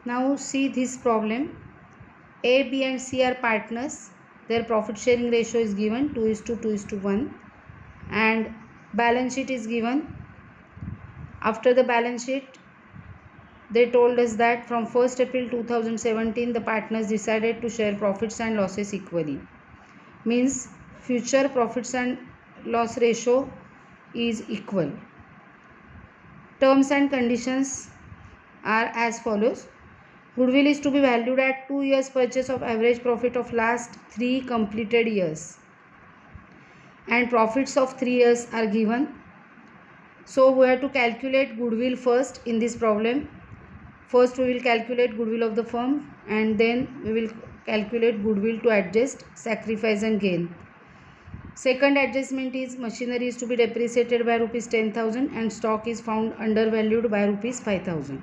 Now see this problem. A, B and C are partners. Their profit sharing ratio is given 2:2:1 and balance sheet is given. After the balance sheet, they told us that from 1st April 2017 the partners decided to share profits and losses equally. Means future profits and loss ratio is equal. Terms and conditions are as follows. Goodwill is to be valued at 2 years purchase of average profit of last 3 completed years, and profits of 3 years are given. So we have to calculate goodwill first in this problem. First we will calculate goodwill of the firm and then we will calculate goodwill to adjust sacrifice and gain. Second adjustment is machinery is to be depreciated by rupees 10,000 and stock is found undervalued by rupees 5,000.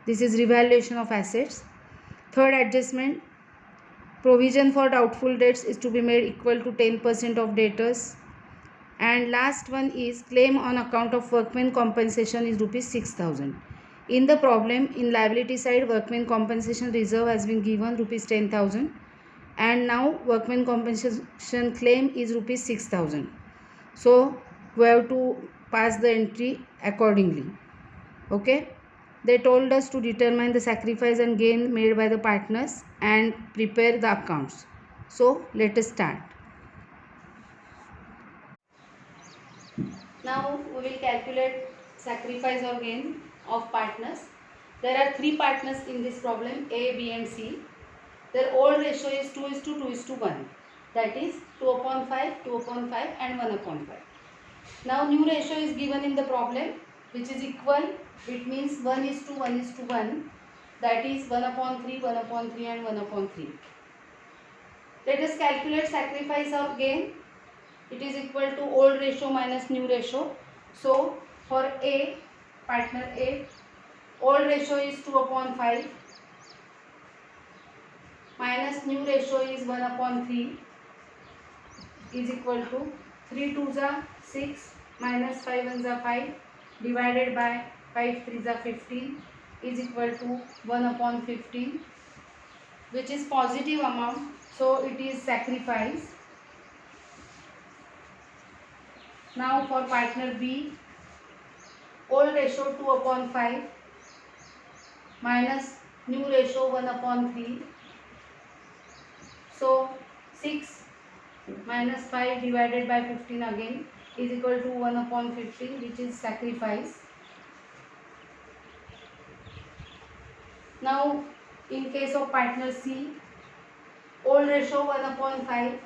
This is revaluation of assets. Third adjustment, provision for doubtful debts is to be made equal to 10% of debtors. And last one is claim on account of workmen compensation is rupees 6,000. In the problem, in liability side, workmen compensation reserve has been given rupees 10,000 and now workmen compensation claim is rupees 6,000. So we have to pass the entry accordingly. Okay. They told us to determine the sacrifice and gain made by the partners and prepare the accounts. So let us start. Now we will calculate sacrifice or gain of partners. There are 3 partners in this problem, A, B and C. Their old ratio is 2:2:1. That is 2/5, 2/5 and 1/5. Now new ratio is given in the problem which is equal. It means 1:1:1. That is 1/3, 1/3 and 1/3. Let us calculate sacrifice or gain. It is equal to old ratio minus new ratio. So for A, partner A, old ratio is 2/5 minus new ratio is 1/3 is equal to 3 2s are 6 minus 5 1s are 5 divided by 5 3s are 15 is equal to 1/15, which is positive amount. So it is sacrifice. Now for partner B, old ratio 2/5 minus new ratio 1/3. So 6 minus 5 divided by 15 again is equal to 1/15, which is sacrifice. Now in case of partner C, old ratio 1/5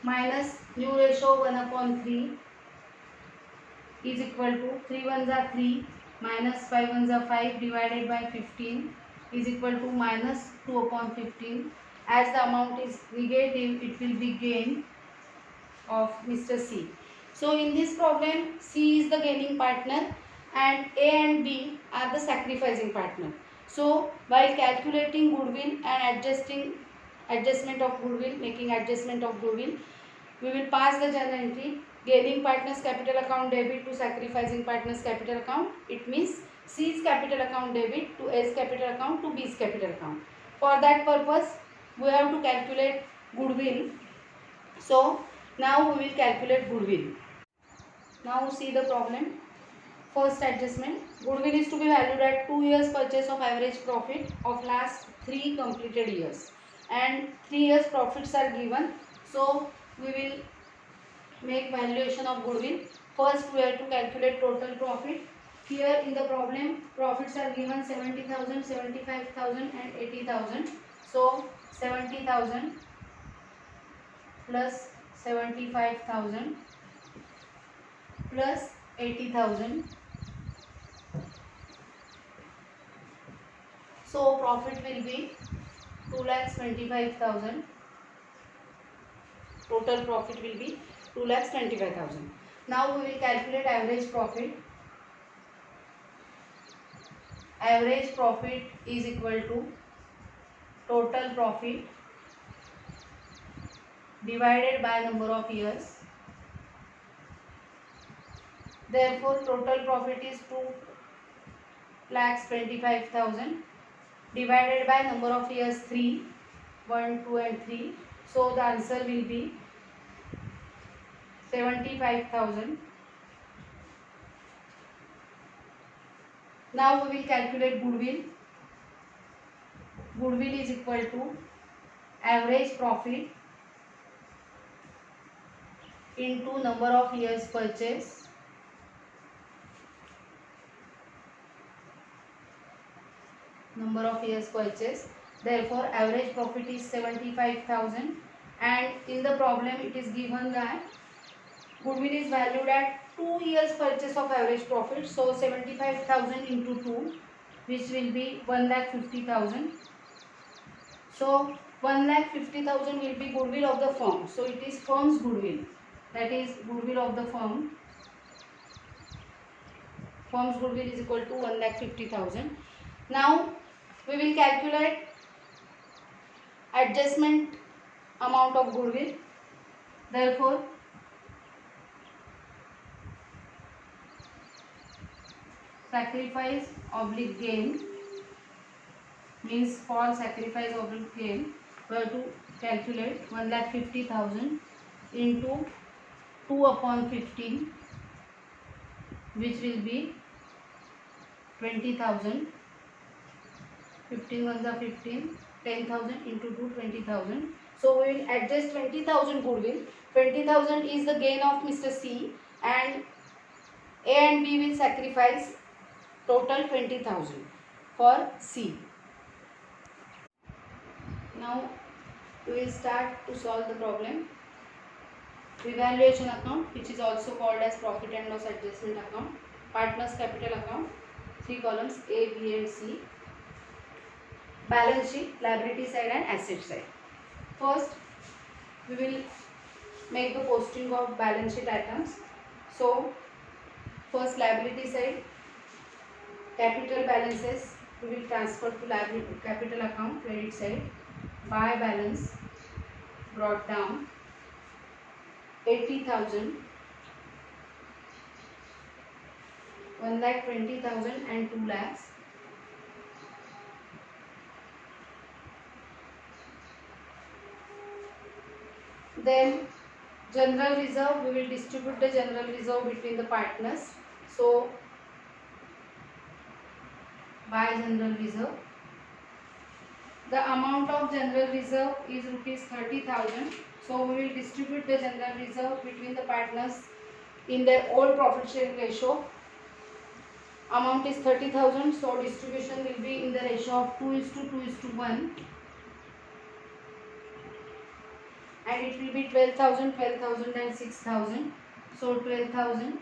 minus new ratio 1/3 is equal to 3 1s are 3 minus 5 1s are 5 divided by 15 is equal to minus 2/15. As the amount is negative, it will be gain of Mr. C. So in this problem, C is the gaining partner and A and B are the sacrificing partner. So while calculating goodwill and adjustment of goodwill, making adjustment of goodwill, we will pass the journal entry. Gaining partners capital account debit to sacrificing partners capital account. It means C's capital account debit to A's capital account to B's capital account. For that purpose, we have to calculate goodwill. So now we will calculate goodwill. Now see the problem. First adjustment, goodwill is to be valued at 2 years purchase of average profit of last 3 completed years and 3 years profits are given. So we will make valuation of goodwill. First we have to calculate total profit. Here in the problem, profits are given 70,000, 75,000 and 80,000. So 70,000 plus 75,000 plus 80,000. So profit will be 2,25,000. Total profit will be 2,25,000. Now we will calculate average profit. Average profit is equal to total profit divided by number of years. Therefore total profit is lakhs 25,000 divided by number of years 3, 1, 2 and 3. So the answer will be 75,000. Now we will calculate goodwill. Goodwill is equal to average profit into number of years purchase Therefore average profit is 75,000, and in the problem it is given that goodwill is valued at 2 years purchase of average profit. So 75,000 into 2, which will be 1,50,000. So 1,50,000 will be goodwill of the firm. So it is firm's goodwill. That is goodwill of the firm. Firm's goodwill is equal to 1,50,000. Now we will calculate adjustment amount of goodwill. Therefore sacrifice oblique gain means for sacrifice oblique gain we have to calculate 1,50,000 into 2 upon 15, which will be 20,000. 15 ones are 15, 10,000 into 2, 20,000. So we will adjust 20,000 goodwill. 20,000 is the gain of Mr. C, and A and B will sacrifice total 20,000 for C. Now we will start to solve the problem. Revaluation account, which is also called as profit and loss adjustment account. Partners capital account, 3 columns A, B and C. Balance sheet, liability side and asset side. First we will make the posting of balance sheet items. So first liability side, capital balances we will transfer to liability capital account. Credit side, buy balance brought down 80,000, 1,20,000 and 2 lakhs. Then general reserve, we will distribute the general reserve between the partners. So buy general reserve. The amount of general reserve is rupees 30,000. So we will distribute the general reserve between the partners in their old profit sharing ratio. Amount is 30,000. So distribution will be in the ratio of 2:2:1. And it will be 12,000, 12,000 and 6,000. So 12,000,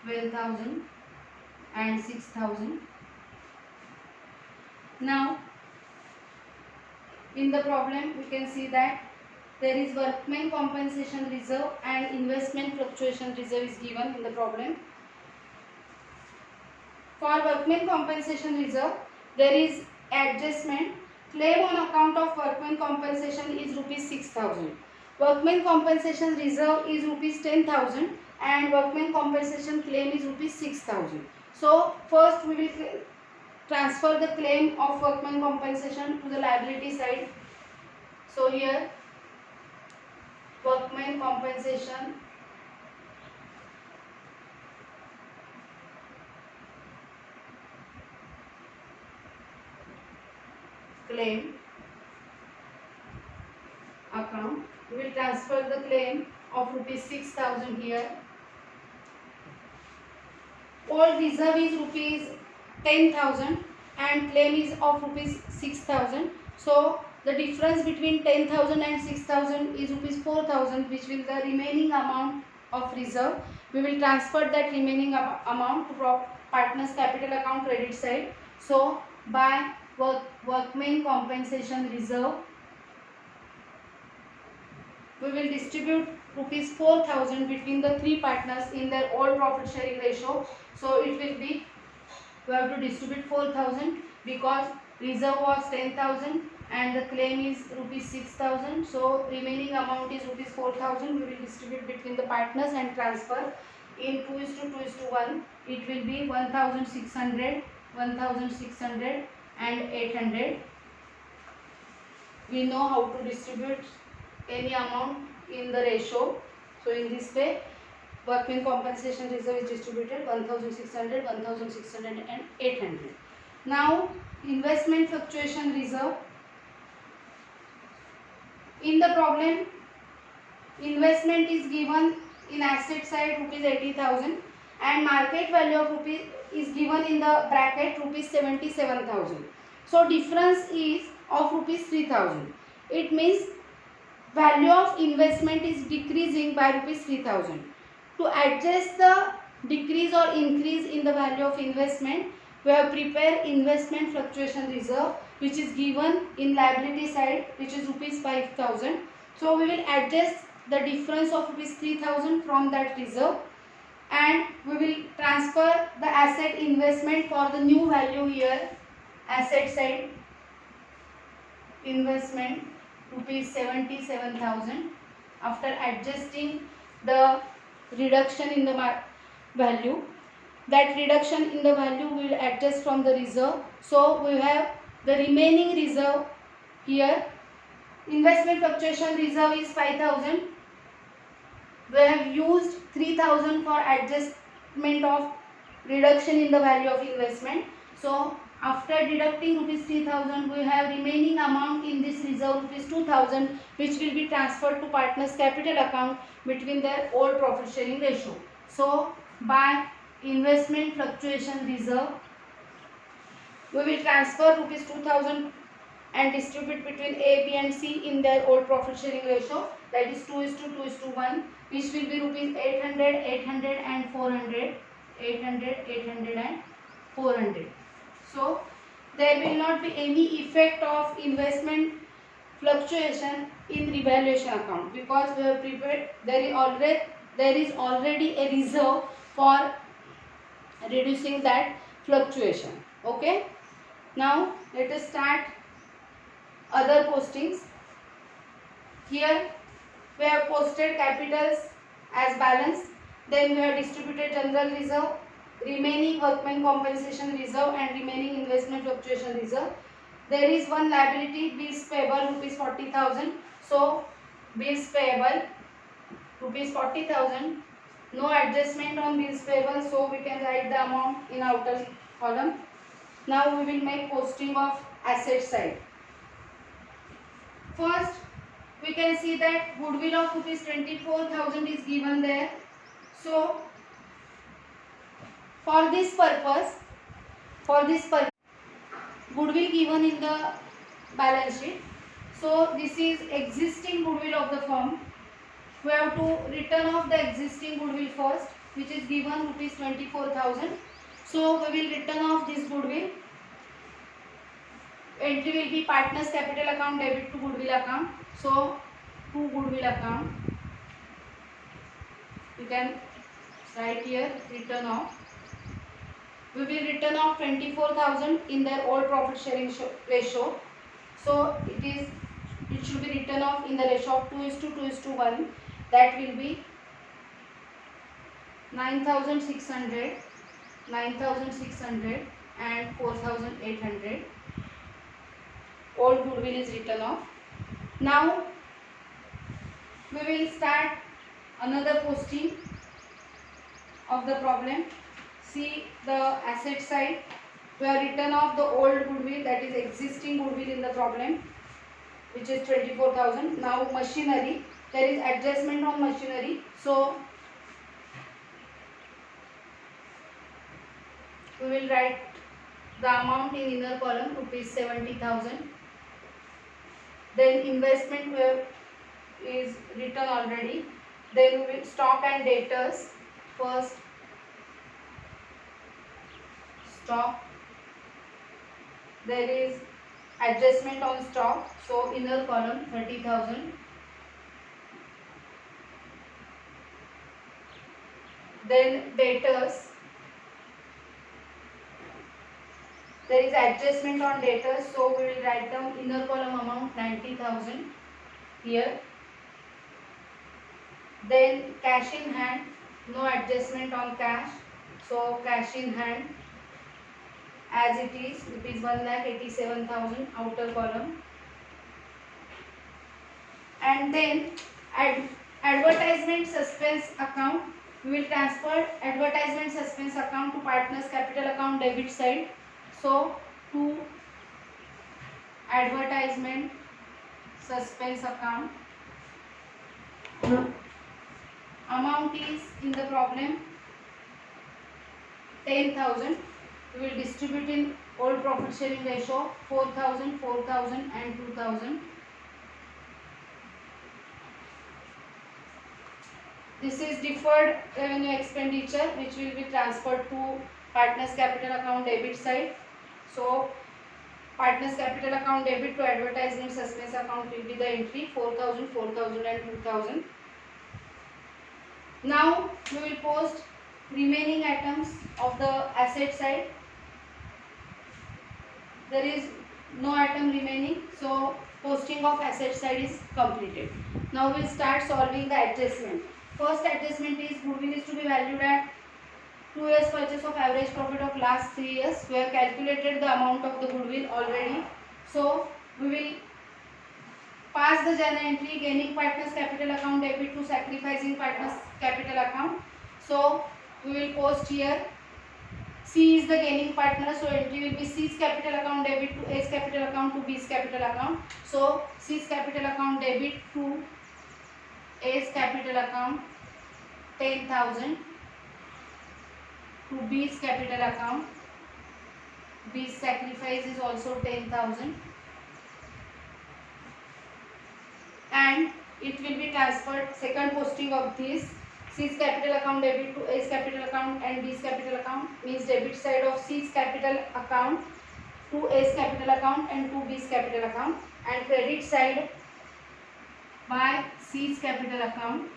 12,000 and 6,000. Now in the problem we can see that there is workmen compensation reserve and investment fluctuation reserve is given in the problem. For workmen compensation reserve there is adjustment. Claim on account of workmen compensation is rupees 6,000. Workmen compensation reserve is rupees 10,000 and workmen compensation claim is rupees 6,000. So first we will transfer the claim of workmen compensation to the liability side. So here workmen compensation claim account, we will transfer the claim of rupees 6,000 here. All reserve is rupees 10,000 and claim is of rupees 6,000. So the difference between 10,000 and 6,000 is rupees 4,000, which will the remaining amount of reserve. We will transfer that remaining amount to partners capital account credit side. So by workmen compensation reserve we will distribute rupees 4,000 between the 3 partners in their old profit sharing ratio. So it will be, we have to distribute 4,000 because reserve was 10,000 and the claim is rupees 6,000. So remaining amount is rupees 4,000. We will distribute between the partners and transfer in 2:2:1. It will be 1,600 1600 and 800. We know how to distribute any amount in the ratio. So in this way, workmen compensation reserve is distributed 1600, 1600 and 800. Now investment fluctuation reserve. In the problem, investment is given in asset side rupees 80,000 and market value of rupees is given in the bracket rupees 77,000. So difference is of rupees 3,000. It means value of investment is decreasing by rupees 3,000. To adjust the decrease or increase in the value of investment, we have prepared investment fluctuation reserve, which is given in liability side, which is rupees 5,000. So we will adjust the difference of rupees 3,000 from that reserve, and we will transfer the asset investment for the new value here. Asset side investment rupees 77,000. After adjusting the reduction in the value, that reduction in the value we will adjust from the reserve. So we have the remaining reserve here. Investment fluctuation reserve is 5,000. We have used 3,000 for adjustment of reduction in the value of investment. So after deducting rupees 3,000, we have remaining amount in this reserve rupees 2,000, which will be transferred to partners capital account between their old profit sharing ratio. So by investment fluctuation reserve, we will transfer rupees 2,000 and distribute between A, B and C in their old profit sharing ratio, that is 2:2:1, which will be rupees 800, 800 and 400, 800, 800 and 400. So there will not be any effect of investment fluctuation in revaluation account, because we have prepared, there is already a reserve for reducing that fluctuation. Okay, now let us start other postings. Here we have posted capitals as balance, then we have distributed general reserve, remaining workmen compensation reserve and remaining investment fluctuation reserve. There is one liability, bills payable rupees 40,000. So bills payable rupees 40,000. No adjustment on bills payable, so we can write the amount in outer column. Now we will make posting of asset side. First, we can see that goodwill of rupees 24,000 is given there. So for this purpose, goodwill given in the balance sheet. So this is existing goodwill of the firm. We have to return off the existing goodwill first, which is given rupees 24,000. So we will return off this goodwill. Entry will be partners capital account debit to goodwill account. So to goodwill account, you can write here return off. We will return off 24,000 in their old profit sharing ratio. So it should be written off in the ratio of 2:2:1. That will be 9,600, 9,600 and 4,800. Old goodwill is written off. Now we will start another posting of the problem. See the asset side. We have written off the old goodwill, that is existing goodwill in the problem, which is 24,000. Now machinery, there is adjustment on machinery. So we will write the amount in inner column rupees 70,000. Then investment is written already. Then we will stock and debtors. First stock, there is adjustment on stock, so inner column 30,000. Then debtors, there is adjustment on debtors, so we will write down inner column amount 90,000 here. Then cash in hand, no adjustment on cash, so cash in hand as it is rupees 1,87,000 outer column. And then advertisement suspense account, we will transfer advertisement suspense account to partners capital account debit side. So to advertisement suspense account, amount is in the problem 10,000. We will distribute in old profit sharing ratio 4,000, 4,000 and 2,000. This is deferred revenue expenditure which will be transferred to partners capital account debit side. So partners capital account debit to advertisement suspense account will be the entry 4,000, 4,000 and 2,000. Now we will post remaining items of the asset side. There is no item remaining, so posting of asset side is completed. Now we will start solving the adjustment. First adjustment is goodwill is to be valued at 2 years purchase of average profit of last 3 years. We have calculated the amount of the goodwill already. So we will pass the journal entry gaining partners capital account debit to sacrificing partners capital account. So we will post here C is the gaining partner, so entry will be C's capital account debit to A's capital account to B's capital account. So C's capital account debit to A's capital account 10,000 to B's capital account. B's sacrifice is also 10,000 and it will be transferred. Second posting of this C's capital account debit to A's capital account and B's capital account means debit side of C's capital account to A's capital account and to B's capital account, and credit side by C's capital account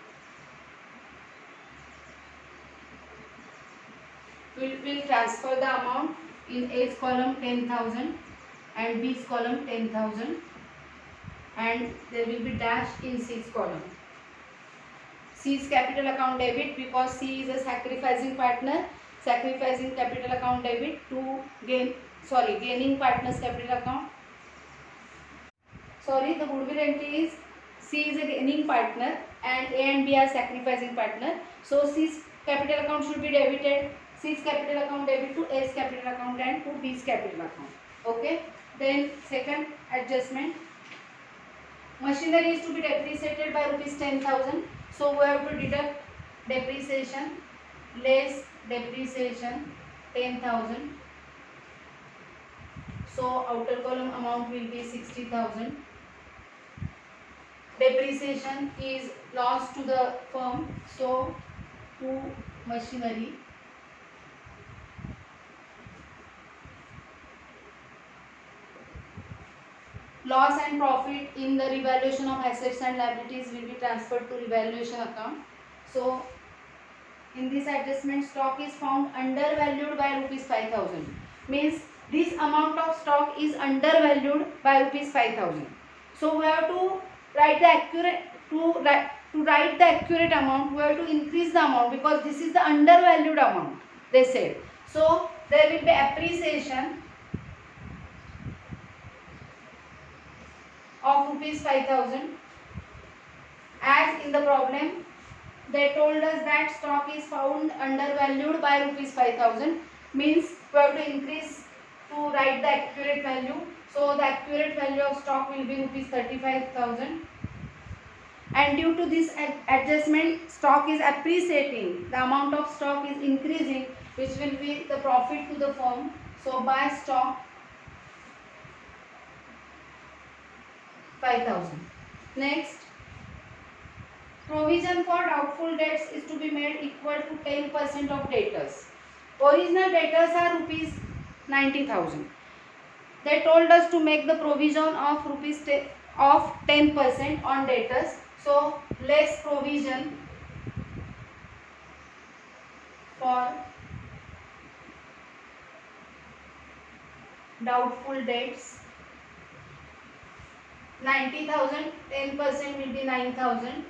will transfer the amount in A's column 10,000 and B's column 10,000 and there will be dash in C's column. C's capital account debit because C is a sacrificing partner, sacrificing capital account debit to gaining partners capital account. The goodwill entry is C is a gaining partner and A and B are sacrificing partner. So C's capital account should be debited. C's capital account debit to A's capital account and to B's capital account. Okay. Then second adjustment. Machinery is to be depreciated by rupees 10,000. So we have to deduct depreciation less depreciation 10,000. So outer column amount will be 60,000. Depreciation is loss to the firm. So to machinery. Loss and profit in the revaluation of assets and liabilities will be transferred to revaluation account. So in this adjustment, stock is found undervalued by rupees 5,000. Means this amount of stock is undervalued by rupees 5,000. So we have to write the accurate amount. We have to increase the amount because this is the undervalued amount. They said. So there will be appreciation of rupees 5,000. As in the problem, they told us that stock is found undervalued by rupees 5,000. Means we have to increase to write the accurate value. So the accurate value of stock will be rupees 35,000. And due to this adjustment, stock is appreciating. The amount of stock is increasing, which will be the profit to the firm. So buy stock 5,000. Next, provision for doubtful debts is to be made equal to 10% of debtors. Original debtors are rupees 90,000. They told us to make the provision of 10% on debtors. So less provision for doubtful debts. 90,000, 10% will be 9,000.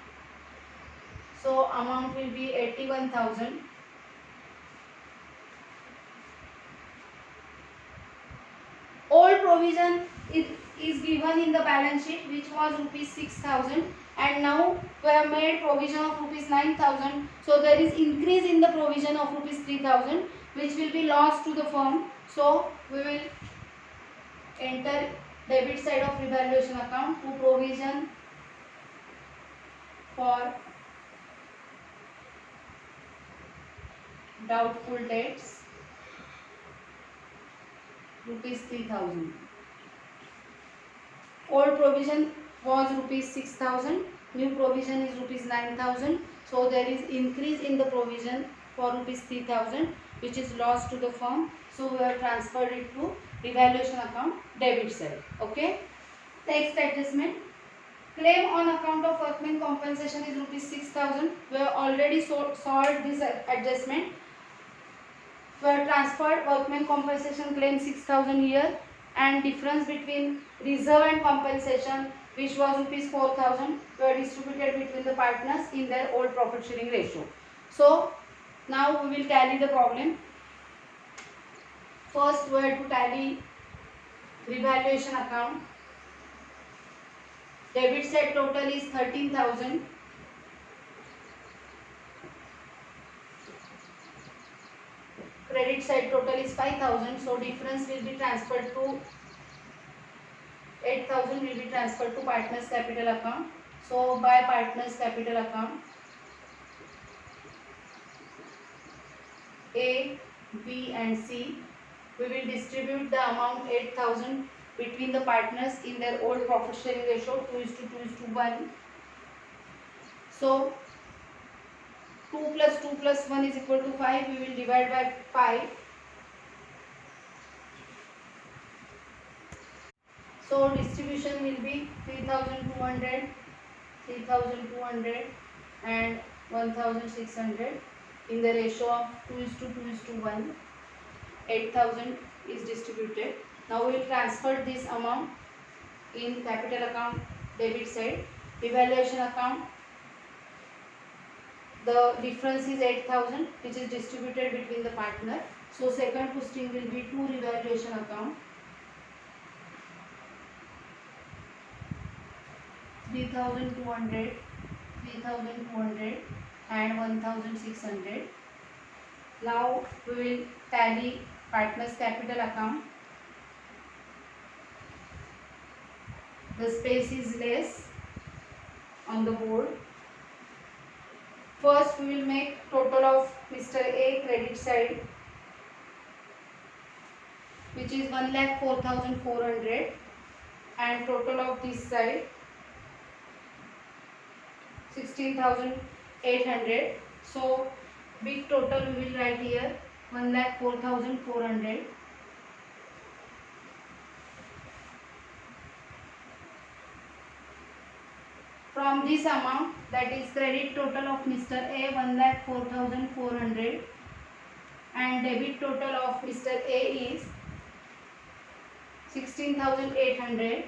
So amount will be 81,000. provision is given in the balance sheet, which was rupees 6,000, and now we have made provision of rupees 9,000. So there is increase in the provision of rupees 3,000, which will be lost to the firm. So we will enter debit side of revaluation account to provision for doubtful debts, rupees 3,000. Old provision was rupees 6,000, new provision is rupees 9,000. So there is increase in the provision for rupees 3,000, which is lost to the firm. So we have transferred it to revaluation account debit side. Okay. Next adjustment. Claim on account of workman compensation is rupees 6,000. We have already solved this adjustment. We have transferred workman compensation claim 6,000 here, and difference between reserve and compensation, which was rupees 4,000, were distributed between the partners in their old profit sharing ratio. So now we will tally the problem. First we have to tally revaluation account. Debit side total is 13,000. Credit side total is 5,000. So difference will be transferred to 8,000 will be transferred to partners capital account. So by partners capital account, A, B and C, we will distribute the amount 8,000 between the partners in their old profit sharing ratio 2:2:1. So 2 plus 2 plus 1 is equal to 5. We will divide by 5. So distribution will be 3,200, 3,200 and 1,600 in the ratio of 2:2:1. 8,000 is distributed. Now we will transfer this amount in capital account debit side. Revaluation account, the difference is 8,000, which is distributed between the partner. So second posting will be to revaluation account. 3,200, 3,200 and 1,600. Now we will tally partners capital account. The space is less on the board. First we will make total of Mr. A credit side, which is 1,04,400, and total of this side 16,800. So big total we will write here 1,04,400. From this amount, that is credit total of Mr. A 1,04,400 and debit total of Mr. A is 16,800.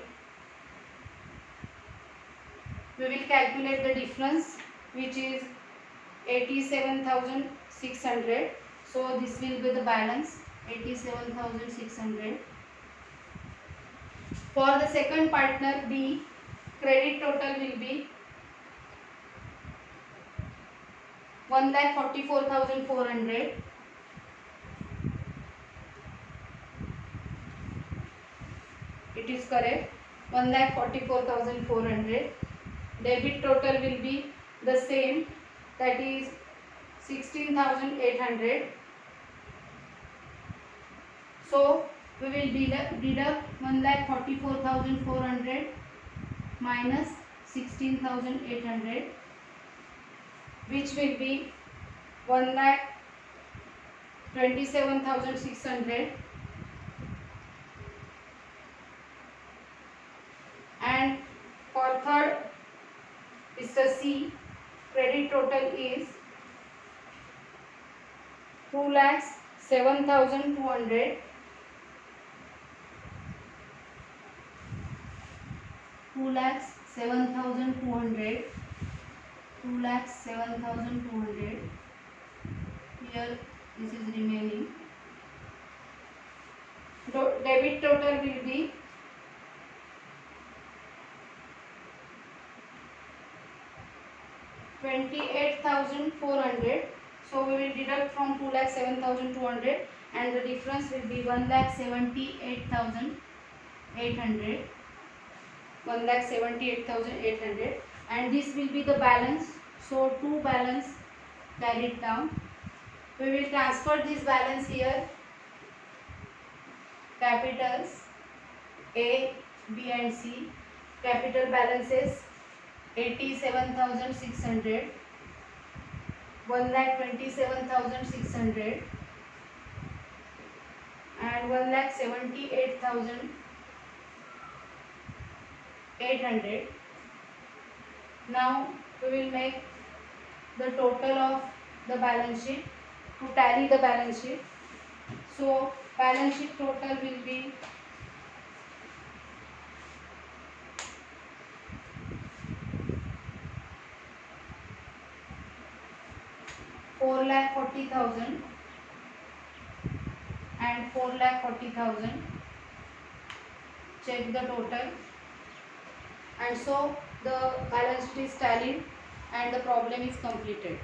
We will calculate the difference, which is 87,600. So this will be the balance 87,600. For the second partner B, credit total will be 1,44,400. It is correct, 1,44,400. Debit total will be the same, that is 16,800. So we will deduct 1,44,400 minus 16,800, which will be 1,27,600. And for third Mr. C, credit total is 2,07,200. 2,07,200. 2,07,200. Here this is remaining. debit total will be 28,400. So we will deduct from 2,07,200 and the difference will be 1,78,800. 1,78,800 and this will be the balance. So two balance carried down. We will transfer this balance here. Capitals A, B and C. Capital balances 87,600, 1,27,600 and 1,78,800. Now we will make the total of the balance sheet to tally the balance sheet. So balance sheet total will be 4,40,000 and 4,40,000. Check the total, and so the balance sheet is tallied and the problem is completed.